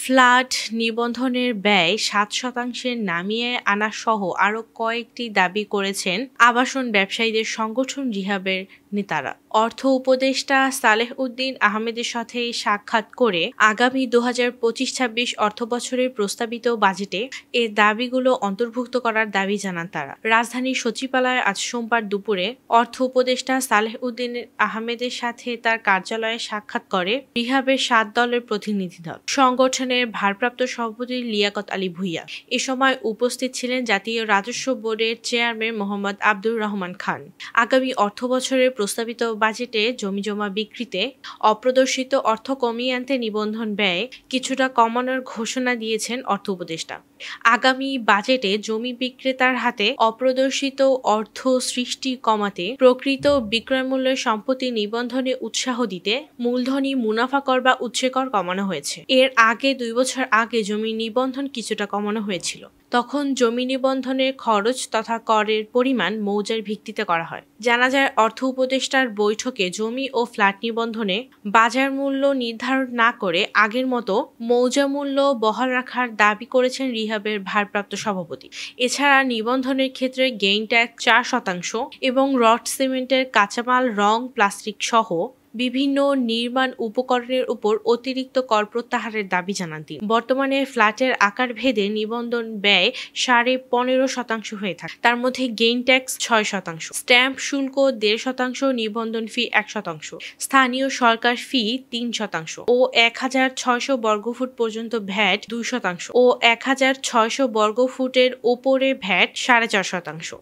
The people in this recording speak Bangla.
ফ্ল্যাট নিবন্ধনের ব্যয় ৭% নামিয়ে আনা সহ আরও কয়েকটি দাবি করেছেন আবাসন ব্যবসায়ীদের সংগঠন রিহাবের নেতারা। অর্থ উপদেষ্টা সালেহ উদ্দিন আহমেদের সাথে সাক্ষাৎ করে আগামী ২০২৫-২৬ অর্থবছরের প্রস্তাবিত বাজেটে এ দাবিগুলো অন্তর্ভুক্ত করার দাবি জানান তারা। রাজধানীর সচিবালয়ে আজ সোমবার দুপুরে অর্থ উপদেষ্টা সালেহ উদ্দিন আহমেদের সাথে তার কার্যালয়ে সাক্ষাৎ করে রিহাবের ৭ দলের প্রতিনিধি দল। সংগঠনের ভারপ্রাপ্ত সভাপতি লিয়াকত আলী ভূঁইয়া। এ সময় উপস্থিত ছিলেন জাতীয় রাজস্ব বোর্ডের চেয়ারম্যান মোহাম্মদ আব্দুর রহমান খান। আগামী অর্থবছরের প্রস্তাবিত বাজেটে জমিজমা বিক্রিতে অপ্রদর্শিত অর্থ কমিয়ে আনতে নিবন্ধন ব্যয় কিছুটা কমানোর ঘোষণা দিয়েছেন অর্থ উপদেষ্টা। আগামী বাজেটে জমি বিক্রেতার হাতে অপ্রদর্শিত অর্থ সৃষ্টি কমাতে প্রকৃত বিক্রয়মূল্যের সম্পত্তি নিবন্ধনে উৎসাহ দিতে মূলধনী মুনাফা কর বা উৎসে কর কমানো হয়েছে। এর আগে ২ বছর আগে জমি নিবন্ধন কিছুটা কমানো হয়েছিল। তখন জমি নিবন্ধনের খরচ তথা করের পরিমাণ মৌজার ভিত্তিতে করা হয়। জানা যায়, অর্থ উপদেষ্টার বৈঠকে জমি ও ফ্ল্যাট নিবন্ধনে বাজার মূল্য নির্ধারণ না করে আগের মতো মৌজা মূল্য বহাল রাখার দাবি করেছেন রিহাবের ভারপ্রাপ্ত সভাপতি। এছাড়া নিবন্ধনের ক্ষেত্রে গেইন ট্যাক্স ৪% এবং রড সিমেন্টের কাঁচামাল, রং, প্লাস্টিক সহ বিভিন্ন নির্মাণ উপকরণের উপর অতিরিক্ত কর প্রত্যাহারের দাবি জানান তিনি। বর্তমানে ফ্ল্যাটের আকার ভেদে নিবন্ধন ব্যয় ১৫.৫% হয়ে থাকে। তার মধ্যে গেইন ট্যাক্স ৬%, স্ট্যাম্প শুল্ক ১.৫%, নিবন্ধন ফি ১%, স্থানীয় সরকার ফি ৩% ও ১,৬০০ বর্গফুট পর্যন্ত ভ্যাট ২% ও ১,৬০০ বর্গফুটের ওপরে ভ্যাট ৪.৫%।